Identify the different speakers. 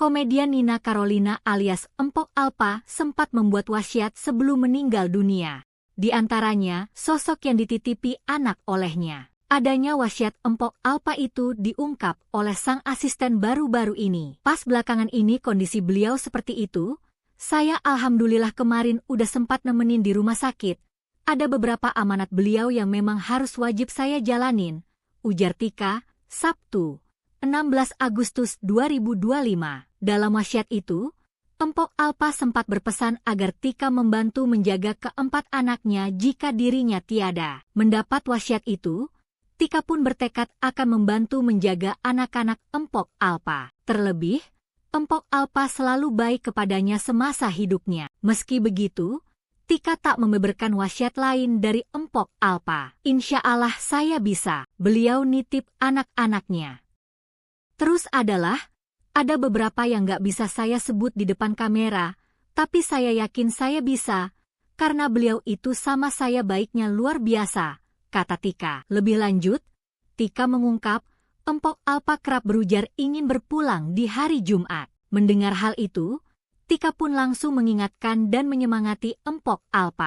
Speaker 1: komedian Nina Carolina alias Empok Alpa sempat membuat wasiat sebelum meninggal dunia. Di antaranya, sosok yang dititipi anak olehnya. Adanya wasiat Empok Alpa itu diungkap oleh sang asisten baru-baru ini. Pas belakangan ini kondisi beliau seperti itu, saya alhamdulillah kemarin udah sempat nemenin di rumah sakit. Ada beberapa amanat beliau yang memang harus wajib saya jalanin, ujar Tika, Sabtu, 16 Agustus 2025. Dalam wasiat itu, Empok Alpa sempat berpesan agar Tika membantu menjaga keempat anaknya jika dirinya tiada. Mendapat wasiat itu, Tika pun bertekad akan membantu menjaga anak-anak Empok Alpa. Terlebih, Empok Alpa selalu baik kepadanya semasa hidupnya. Meski begitu, Tika tak membeberkan wasiat lain dari Empok Alpa. Insya Allah saya bisa, beliau nitip anak-anaknya. Terus ada beberapa yang gak bisa saya sebut di depan kamera, tapi saya yakin saya bisa, karena beliau itu sama saya baiknya luar biasa, kata Tika. Lebih lanjut, Tika mengungkap, Empok Alpa kerap berujar ingin berpulang di hari Jumat. Mendengar hal itu, Tika pun langsung mengingatkan dan menyemangati Empok Alpa.